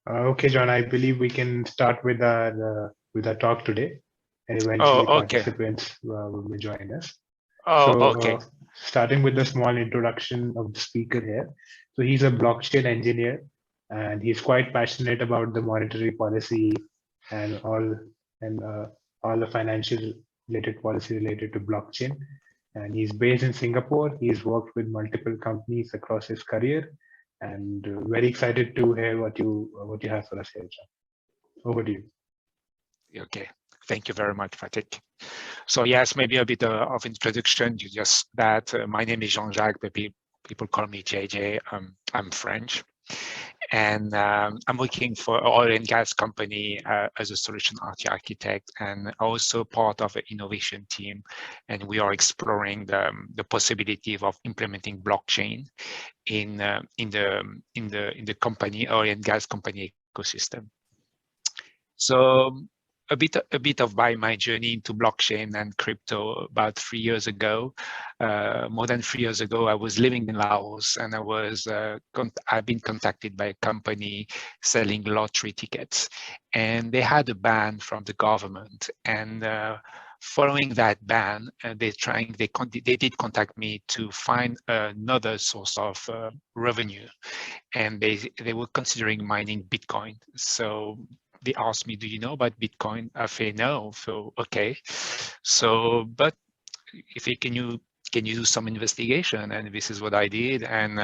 Okay, John, I believe we can start with our talk today, and eventually Oh, okay. participants will join us. Oh, So, okay. starting with a small introduction of the speaker here. So, he's a blockchain engineer, and he's quite passionate about the monetary policy and and all the financial related policy related to blockchain. And he's based in Singapore. He's worked with multiple companies across his career, and very excited to hear what you have for us here, John. Over to you. Okay. Thank you very much, Patrick. So yes, maybe a bit of introduction. You just that my name is Jean Jacques, but people call me JJ. I'm French, and I'm working for an oil and gas company as a solution architect, and also part of an innovation team. And we are exploring the possibility of implementing blockchain in the company oil and gas company ecosystem. So a bit of my journey into blockchain and crypto about 3 years ago. More than 3 years ago, I was living in Laos, and I've been contacted by a company selling lottery tickets, and they had a ban from the government. And following that ban, they did contact me to find another source of revenue, and they were considering mining Bitcoin. So they asked me, do you know about Bitcoin? I say no. So okay. So, but if you can you do some investigation? And this is what I did, and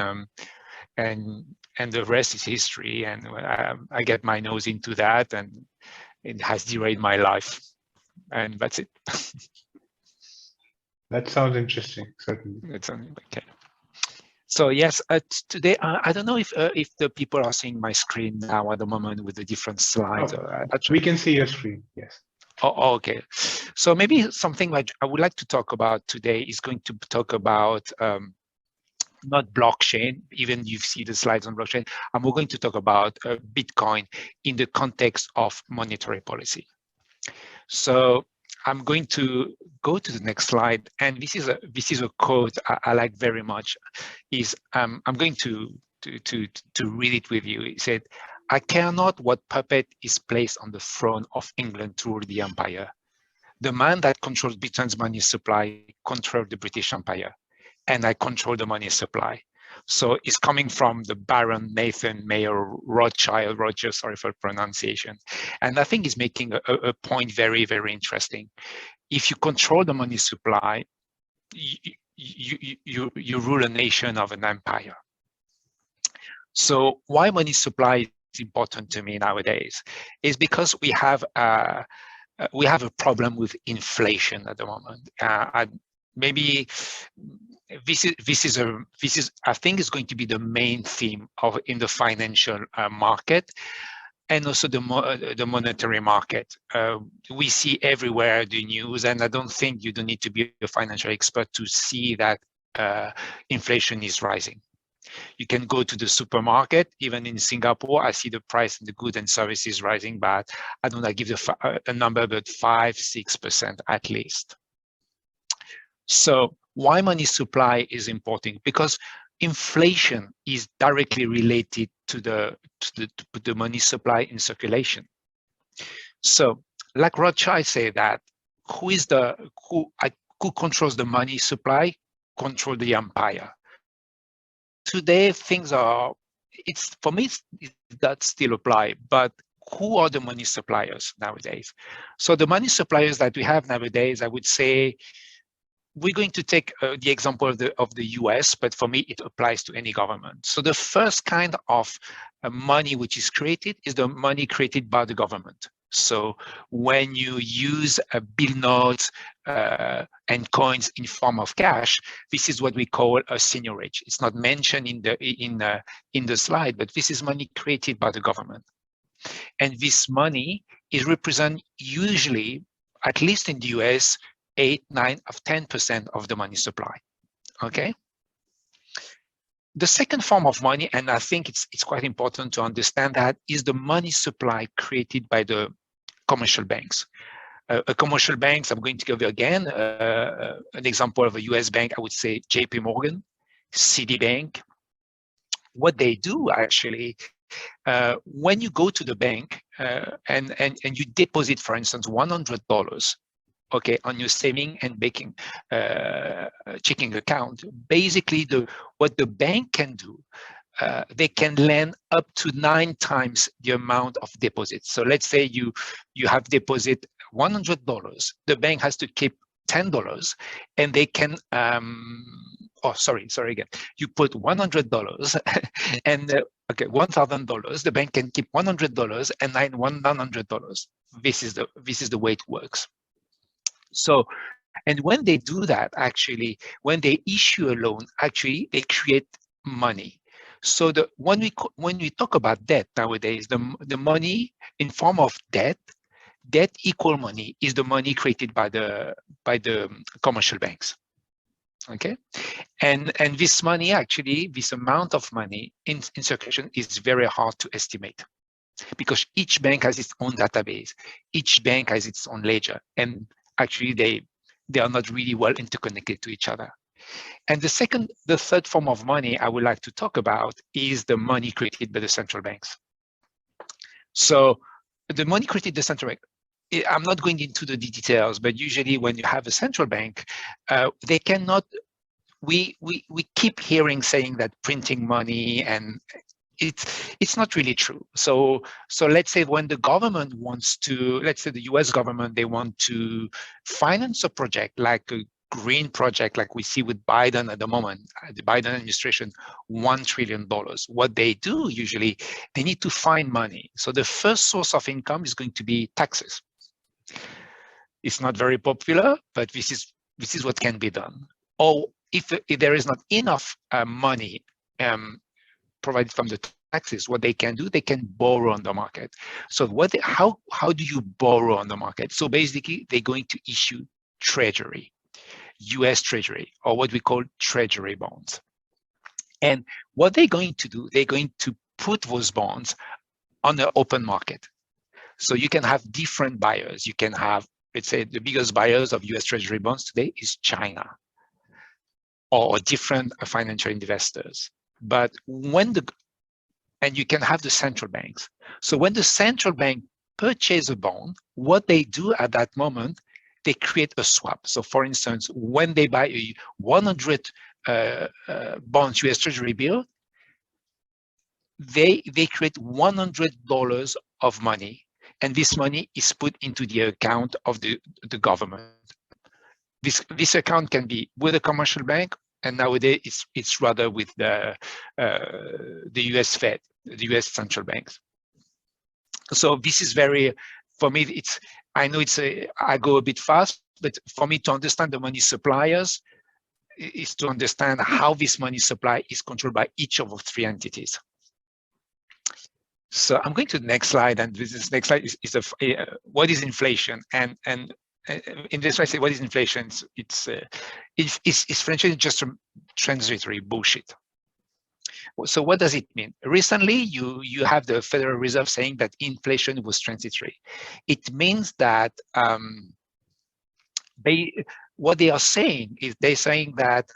the rest is history. And I get my nose into that, and it has derailed my life. And that's it. That sounds interesting, certainly. It's okay. So yes, today I don't know if the people are seeing my screen now at the moment with the different slides. We can see your screen. Yes. Oh, okay. So maybe something like I would like to talk about today is going to talk about not blockchain, even you see the slides on blockchain. I'm going to talk about Bitcoin in the context of monetary policy. So I'm going to go to the next slide, and this is a quote I like very much. I'm going to read it with you. It said, "I care not what puppet is placed on the throne of England to rule the empire. The man that controls Britain's money supply controls the British Empire, and I control the money supply." So it's coming from the Baron Nathan Mayer Rogers, sorry for pronunciation. And I think he's making a point very, very interesting. If you control the money supply, you rule a nation of an empire. So why money supply is important to me nowadays is because we have a problem with inflation at the moment. Maybe this is I think is going to be the main theme in the financial market, and also the monetary market. We see everywhere the news, and I don't think you don't need to be a financial expert to see that inflation is rising. You can go to the supermarket, even in Singapore, I see the price of the goods and services rising, but I don't know, I give a number, but 5-6% at least. So why money supply is important? Because inflation is directly related to the money supply in circulation. So, like Rothschild said that who controls the money supply, control the empire. Today things are, for me that still apply, but who are the money suppliers nowadays? So the money suppliers that we have nowadays, I would say, we're going to take the example of the US, but for me, it applies to any government. So the first kind of money which is created is the money created by the government. So when you use bill notes and coins in form of cash, this is what we call a seigniorage. It's not mentioned in the slide, but this is money created by the government. And this money is represented usually, at least in the US, 8, 9, or 10% of the money supply. Okay. The second form of money, and I think it's quite important to understand that, is the money supply created by the commercial banks. A commercial banks, I'm going to give you again an example of a US bank. I would say JP Morgan, Citibank. What they do actually when you go to the bank and you deposit, for instance, $100, okay, on your saving and banking checking account, basically what the bank can do, they can lend up to 9 times the amount of deposits. So let's say you have deposit $100, the bank has to keep $10, and they can sorry again. You put $100 and okay, $1,000. The bank can keep $100 and $900. This is the way it works. So, and when they do that, actually, when they issue a loan, actually they create money. So when we talk about debt nowadays, the money in form of debt equal money is the money created by the commercial banks. Okay, and this money, actually, this amount of money in circulation is very hard to estimate, because each bank has its own database, each bank has its own ledger, and actually they are not really well interconnected to each other. And the third form of money I would like to talk about is the money created by the central banks. So the money created by the central bank, I'm not going into the details, but usually when you have a central bank, they cannot, we keep hearing saying that printing money, and it's not really true. So let's say when the government wants to, let's say the US government, they want to finance a project like a green project like we see with Biden at the moment, the Biden administration, $1 trillion. What they do usually, they need to find money. So the first source of income is going to be taxes. It's not very popular, but this is what can be done. Or if there is not enough money provided from the taxes, what they can do, they can borrow on the market. So how do you borrow on the market? So basically, they're going to issue treasury, US Treasury, or what we call treasury bonds. And what they're going to do, they're going to put those bonds on the open market. So you can have different buyers. You can have, let's say, the biggest buyers of US Treasury bonds today is China, or different financial investors. But and you can have the central banks. So when the central bank purchases a bond, what they do at that moment, they create a swap. So for instance, when they buy a 100 bonds US Treasury bill, they create $100 of money, and this money is put into the account of the government. This account can be with a commercial bank, and nowadays it's rather with the US Fed, the US central banks. So this is very, for me, I know I go a bit fast, but for me to understand the money suppliers is to understand how this money supply is controlled by each of the 3 entities. So I'm going to the next slide, and this next slide is what is inflation? And in this way, I say, what is inflation? Inflation just a transitory bullshit. So what does it mean? Recently, you have the Federal Reserve saying that inflation was transitory. It means that what they are saying is they're saying that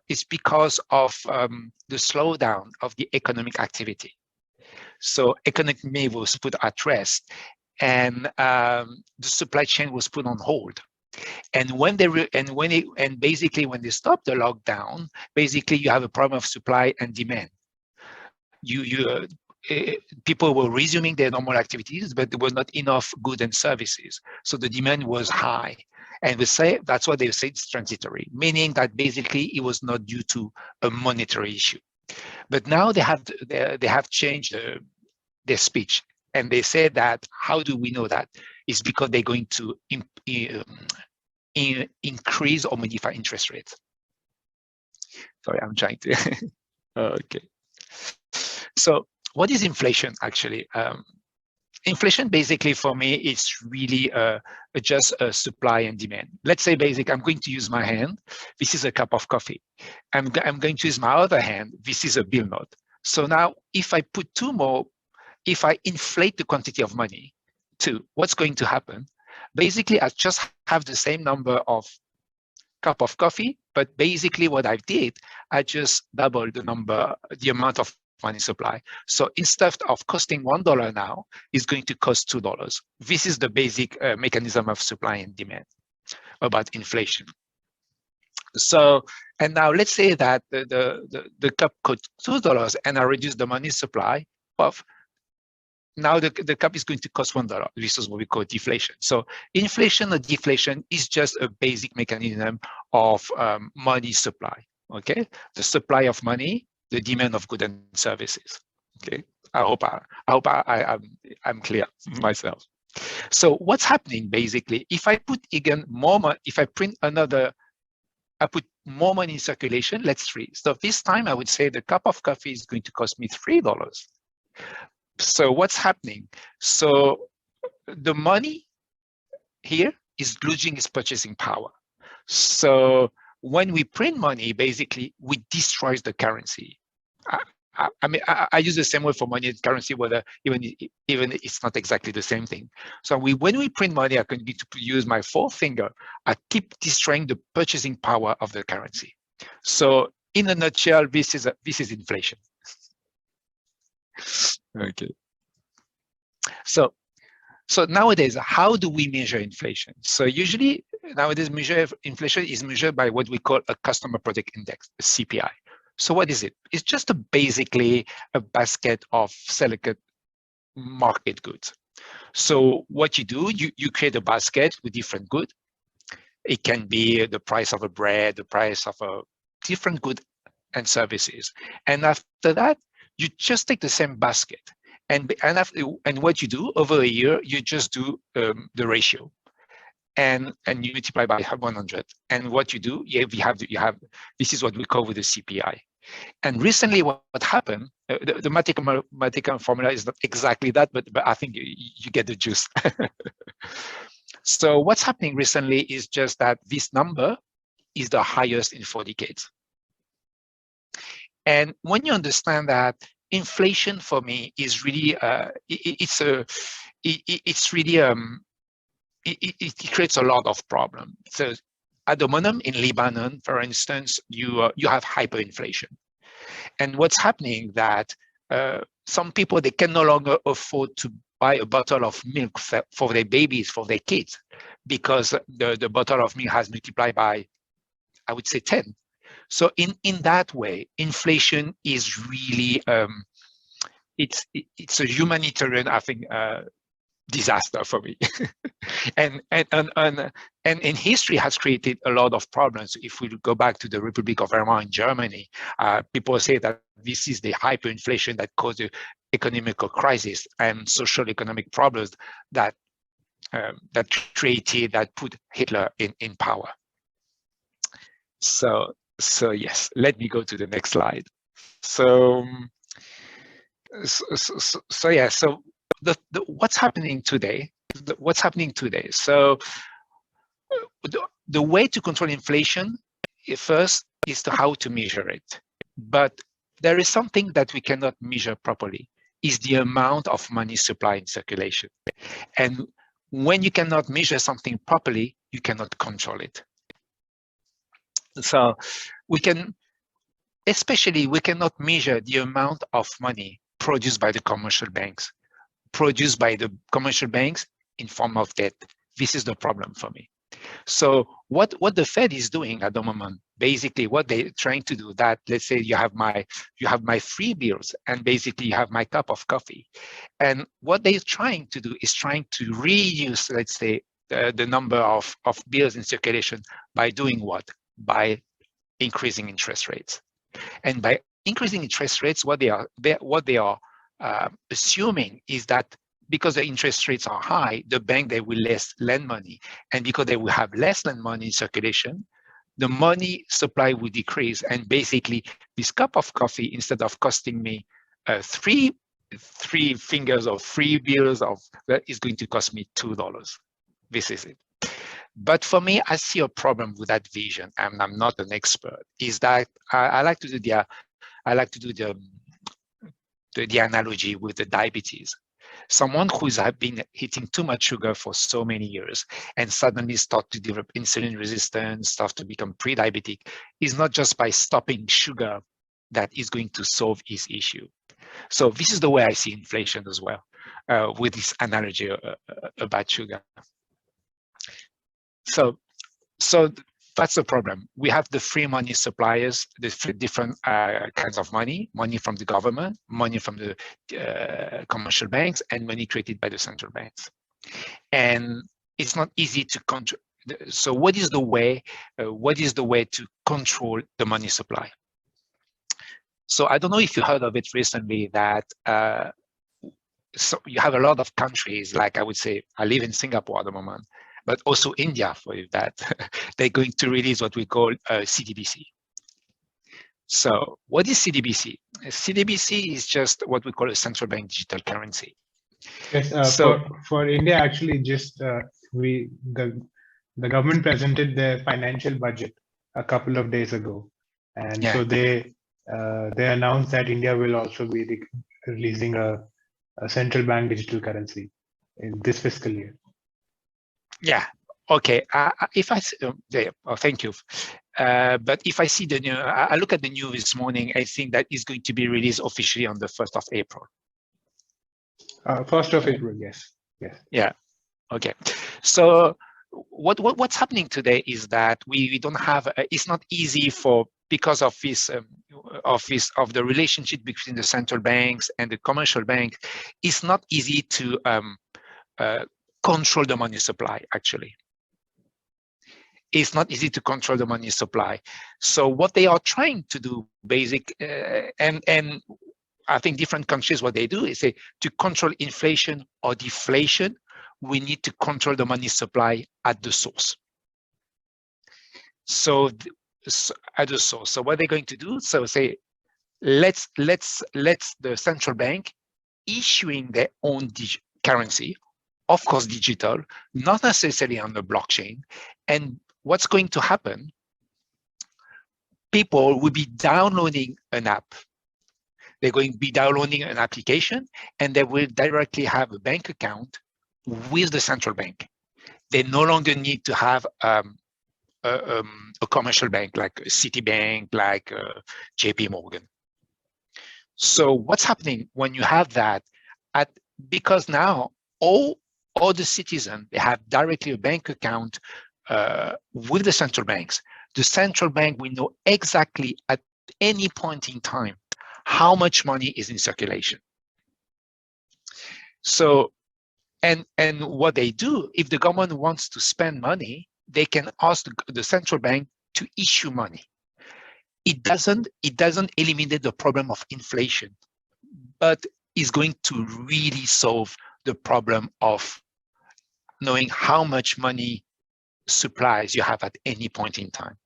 it's because of the slowdown of the economic activity. So economy was put at rest, and the supply chain was put on hold. And basically when they stop the lockdown, basically you have a problem of supply and demand. People were resuming their normal activities, but there was not enough goods and services, so the demand was high. And that's why they say it's transitory, meaning that basically it was not due to a monetary issue. But now they have changed their speech, and they say that, how do we know that? It's because they're going to increase or modify interest rates. Sorry, I'm trying to. Okay. So what is inflation actually? Inflation basically for me is really just a supply and demand. Let's say I'm going to use my hand. This is a cup of coffee. I'm going to use my other hand. This is a bill note. So now if I put 2 more, if I inflate the quantity of money to, what's going to happen? Basically, I just have the same number of cup of coffee, but basically what I did, I just doubled the amount of money supply. So instead of costing $1 now, it's going to cost $2. This is the basic mechanism of supply and demand about inflation. So, and now let's say that the cup costs $2 and I reduce the money supply of, now the cup is going to cost $1. This is what we call deflation. So inflation or deflation is just a basic mechanism of money supply, okay? The supply of money, the demand of goods and services, okay? I hope I'm clear myself. So what's happening basically, if I put again more money, if I print another, I put more money in circulation, let's see. So this time I would say the cup of coffee is going to cost me $3. So what's happening? So the money here is losing its purchasing power. So when we print money, basically we destroy the currency. I mean, I use the same word for money and currency, whether even it's not exactly the same thing. So when we print money, I can need to use my forefinger. I keep destroying the purchasing power of the currency. So in a nutshell, this is inflation. Okay. So nowadays, how do we measure inflation? So usually nowadays, inflation is measured by what we call a customer product index, a CPI. So what is it? It's just basically a basket of selected market goods. So what you do, you create a basket with different goods. It can be the price of a bread, the price of a different good and services. And after that, you just take the same basket. And what you do over a year, you just do the ratio. And you multiply by 100. And what you do, you have this is what we call with the CPI. And recently, what happened? The mathematical formula is not exactly that, but I think you get the gist. So what's happening recently is just that this number is the highest in 4 decades. And when you understand that inflation for me is really it creates a lot of problems. So at the moment in Lebanon, for instance, you have hyperinflation. And what's happening that some people, they can no longer afford to buy a bottle of milk for their babies, for their kids, because the bottle of milk has multiplied by, I would say, 10. So in that way, inflation is really, it's a humanitarian, I think, disaster for me. and in history has created a lot of problems. If we go back to the Republic of Weimar in Germany, people say that this is the hyperinflation that caused the economical crisis and social economic problems that put Hitler in power. So yes, let me go to the next slide. So yeah, so what's happening today? So the way to control inflation first is how to measure it. But there is something that we cannot measure properly, is the amount of money supply in circulation. And when you cannot measure something properly, you cannot control it. So we cannot measure the amount of money produced by the commercial banks, in form of debt. This is the problem for me. So what the Fed is doing at the moment, basically what they're trying to do, that let's say you have my 3 bills and basically you have my cup of coffee. And what they're trying to do is trying to reduce, let's say, the number of bills in circulation by doing what? By increasing interest rates. And by increasing interest rates, what they are assuming is that because the interest rates are high, the bank, they will lend money. And because they will have less lend money in circulation, the money supply will decrease. And basically, this cup of coffee, instead of costing me three fingers or 3 bills is going to cost me $2. This is it. But for me, I see a problem with that vision, and I'm not an expert, is that I like to do the analogy with the diabetes. Someone who's been eating too much sugar for so many years and suddenly start to develop insulin resistance, start to become pre-diabetic, is not just by stopping sugar that is going to solve his issue. So this is the way I see inflation as well, with this analogy about sugar. So that's the problem. We have the free money suppliers, the different kinds of money from the government, money from the commercial banks, and money created by the central banks. And it's not easy to control. So what is the way to control the money supply? So I don't know if you heard of it recently, that so you have a lot of countries, like I would say, I live in Singapore at the moment, but also India, for that they're going to release what we call CDBC. So what is CDBC? CDBC is just what we call a central bank digital currency. Yes, so for India, actually, just the government presented their financial budget a couple of days ago, and yeah. so they announced that India will also be releasing a central bank digital currency in this fiscal year. Yeah. Okay. If I thank you. But if I see the new, I look at the news this morning, I think that is going to be released officially on the 1st of April. 1st of April, yes. Yeah. Okay. So what's happening today is that we don't have. It's not easy because of this of the relationship between the central banks and the commercial bank. It's not easy to control the money supply. Actually, it's not easy to control the money supply. So what they are trying to do, and I think different countries, what they do is say, to control inflation or deflation, we need to control the money supply at the source. So at the source. So what they're going to do? So say, let's the central bank issuing their own currency, of course digital, not necessarily on the blockchain. And what's going to happen? People will be downloading an app. They're going to be downloading an application, and they will directly have a bank account with the central bank. They no longer need to have a commercial bank like Citibank, like JP Morgan. So what's happening when you have that? Because now all the citizens, they have directly a bank account with the central banks. The central bank will know exactly at any point in time how much money is in circulation. So, and what they do, if the government wants to spend money, they can ask the central bank to issue money. It doesn't eliminate the problem of inflation, but is going to really solve the problem of knowing how much money supplies you have at any point in time.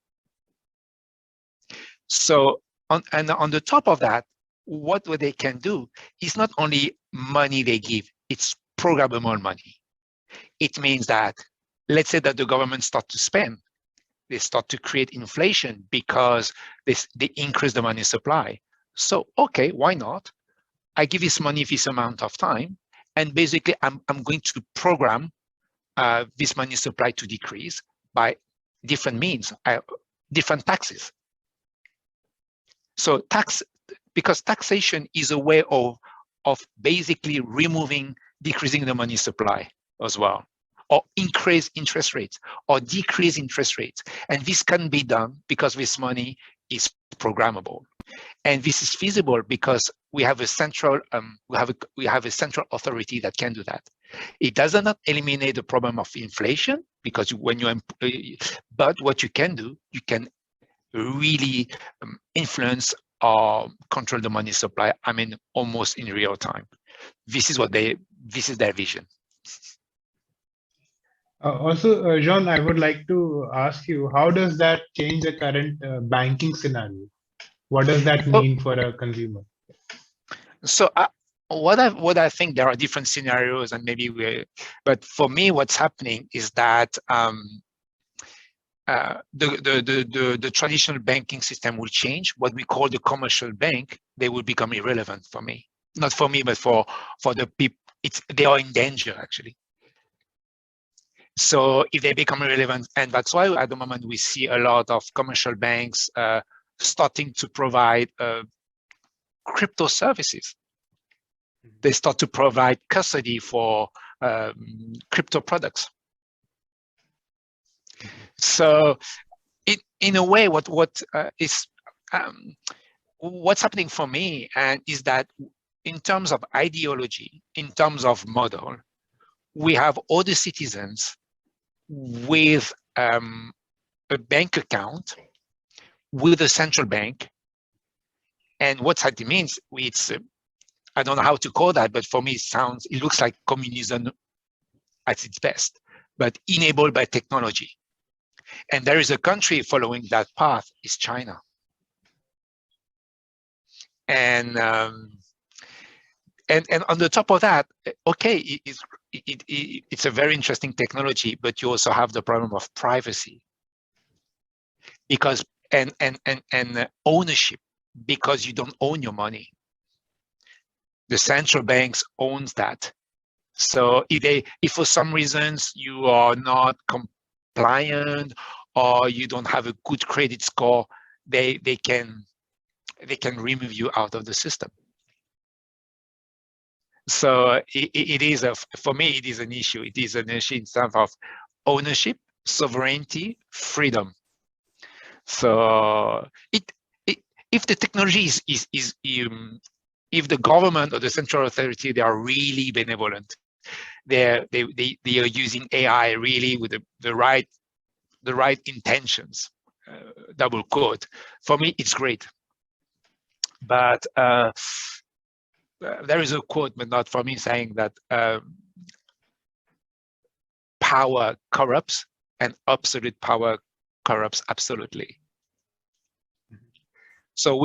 So, on the top of that, what they can do is not only money they give, it's programmable money. It means that, let's say that the government start to spend, they start to create inflation because they increase the money supply. So, okay, why not? I give this money this amount of time, and basically I'm going to program this money supply to decrease by different means, different taxes. So because taxation is a way of basically decreasing the money supply as well, or increase interest rates or decrease interest rates. And this can be done because this money is programmable. And this is feasible because we have a central central authority that can do that. It does not eliminate the problem of inflation, because but what you can do, you can really influence or control the money supply. I mean, almost in real time. This is their vision. Also, Jean, I would like to ask you, how does that change the current banking scenario? What does that mean for a consumer? So what I think, there are different scenarios, and but for me, what's happening is that the traditional banking system will change. What we call the commercial bank, they will become irrelevant for me. Not for me, but for the people. They are in danger, actually. So if they become irrelevant, and that's why at the moment we see a lot of commercial banks starting to provide crypto services. They start to provide custody for crypto products. So, in a way, what's happening for me is that in terms of ideology, in terms of model, we have all the citizens with a bank account with a central bank. And what that means, it's, I don't know how to call that, but for me, it looks like communism at its best, but enabled by technology. And there is a country following that path, is China. And on the top of that, okay, it's a very interesting technology, but you also have the problem of privacy, because and ownership, because you don't own your money. The central banks owns that. So if for some reasons you are not compliant or you don't have a good credit score, they can remove you out of the system. So it is for me, it is an issue. It is an issue in terms of ownership, sovereignty, freedom. So if the technology if the government or the central authority, they are really benevolent, they are using AI really with the right intentions, double quote, for me it's great. But there is a quote, but not for me, saying that power corrupts and absolute power corrupts absolutely. So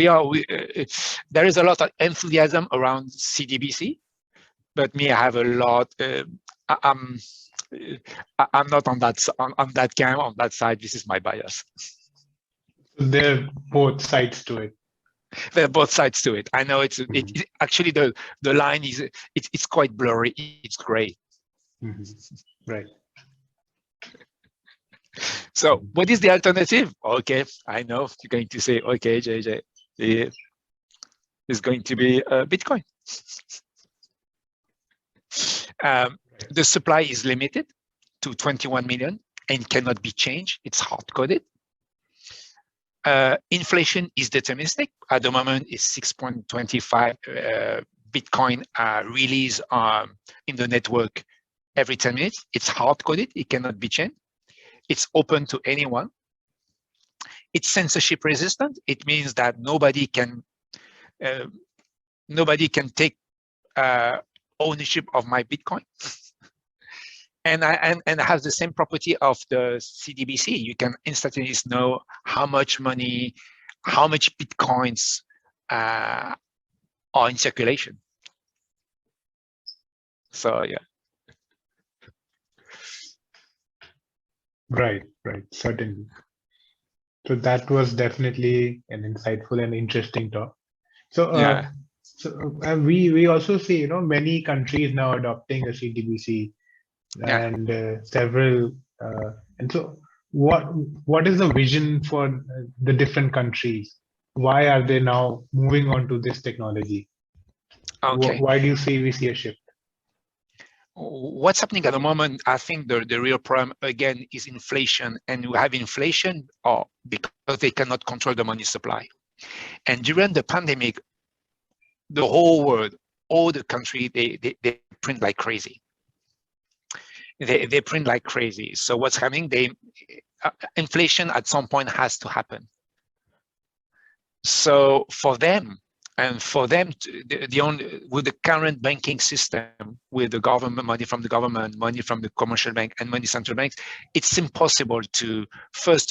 there is a lot of enthusiasm around CDBC, but me, I have a lot. I'm not on that camp, on that side. This is my bias. There are both sides to it. There are both sides to it. I know it's actually the line is it's quite blurry. It's gray. Right. So what is the alternative? Okay, I know you're going to say, okay, JJ, it's going to be Bitcoin. The supply is limited to 21 million and cannot be changed. It's hard-coded. Inflation is deterministic. At the moment, it's 6.25 Bitcoin release in the network every 10 minutes. It's hard-coded. It cannot be changed. It's open to anyone. It's censorship resistant. It means that nobody can take ownership of my Bitcoin. and it has the same property of the CDBC. You can instantly know how much money, how much Bitcoins are in circulation. So yeah. Right, certainly. So that was definitely an insightful and interesting talk. So, yeah. We also see, many countries now adopting a CDBC, and several. And so, what is the vision for the different countries? Why are they now moving on to this technology? Okay. Why do you see we see a shift? What's happening at the moment, I think the real problem, again, is inflation. And we have inflation because they cannot control the money supply. And during the pandemic, the whole world, all the countries, they print like crazy. They print like crazy. So what's happening? Inflation at some point has to happen. So for them, with the current banking system, with the government money from the government, money from the commercial bank, and money central banks, it's impossible to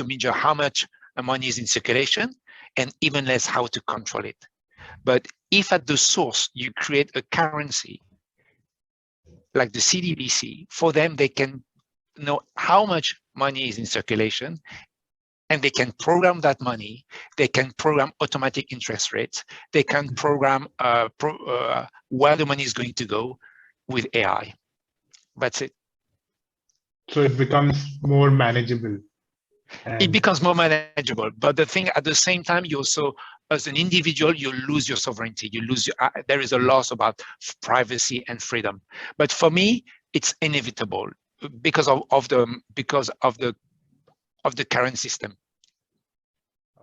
measure how much money is in circulation, and even less how to control it. But if at the source you create a currency like the CDBC, for them they can know how much money is in circulation, and they can program that money. They can program automatic interest rates. They can program where the money is going to go with AI. That's it. So it becomes more manageable. It becomes more manageable. But the thing, at the same time, you also, as an individual, you lose your sovereignty. You lose your, there is a loss about privacy and freedom. But for me, it's inevitable because of the current system.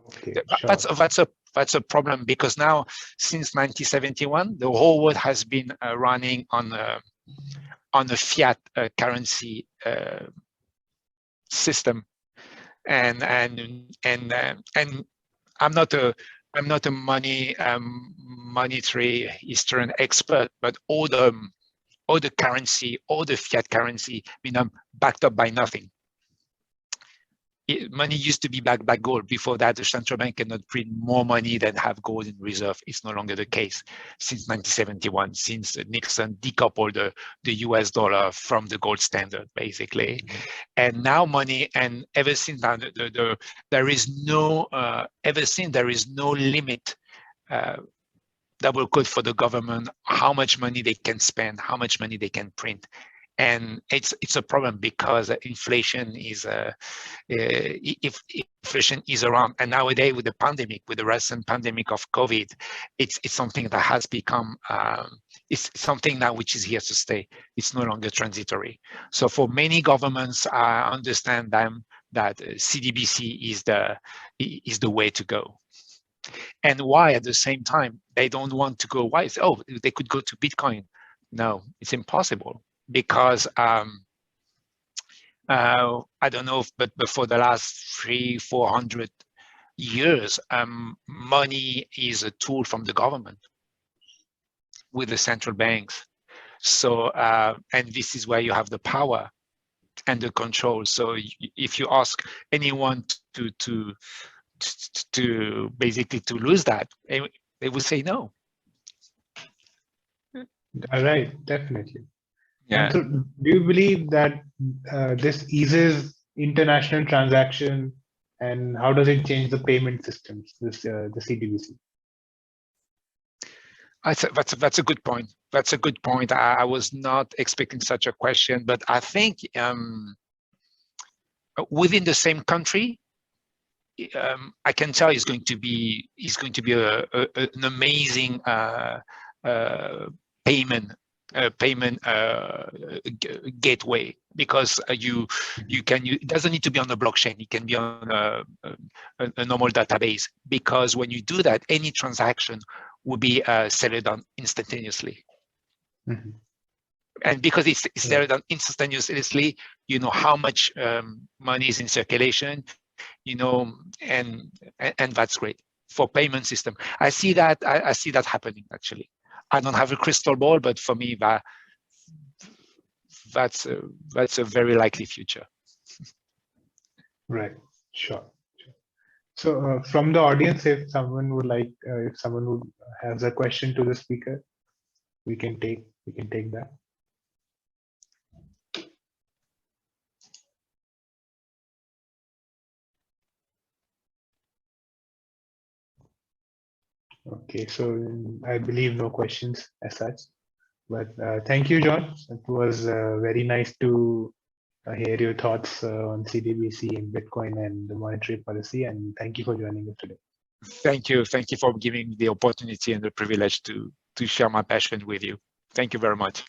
Okay, sure. That's a problem, because now, since 1971, the whole world has been running on a fiat currency system, and I'm not a monetary historian expert, but all the currency, all the fiat currency, backed up by nothing. Money used to be backed by gold. Before that, the central bank cannot print more money than have gold in reserve. It's no longer the case since 1971, since Nixon decoupled the US dollar from the gold standard, basically. Mm-hmm. And now money, and ever since that, there is no limit double code for the government, how much money they can spend, how much money they can print. And it's a problem, because inflation is if inflation is around, and nowadays with the pandemic, with the recent pandemic of COVID, it's something that has become it's something now which is here to stay. It's no longer transitory. So for many governments, I understand them that CDBC is the way to go. And why at the same time they don't want to go? Why? Oh, they could go to Bitcoin. No, it's impossible. Because I don't know, but for the last 300-400 years, money is a tool from the government with the central banks. So, and this is where you have the power and the control. So, if you ask anyone to basically to lose that, they will say no. All right, definitely. Yeah. And so do you believe that this eases international transaction, and how does it change the payment systems, the CDBC? That's a good point. That's a good point. I was not expecting such a question, but I think within the same country, I can tell it's going to be an amazing payment gateway, because it doesn't need to be on the blockchain. It can be on a normal database, because when you do that, any transaction will be settled on instantaneously. Mm-hmm. And because it's settled on instantaneously, you know how much money is in circulation, and that's great for payment system. I see that happening, actually. I don't have a crystal ball, but for me, that's a very likely future. Right. Sure. So, from the audience, if someone has a question to the speaker, we can take that. Okay, so I believe no questions as such, but thank you, John. It was very nice to hear your thoughts on CDBC and Bitcoin and the monetary policy, and thank you for joining us today. Thank you for giving me the opportunity and the privilege to share my passion with you. Thank you very much.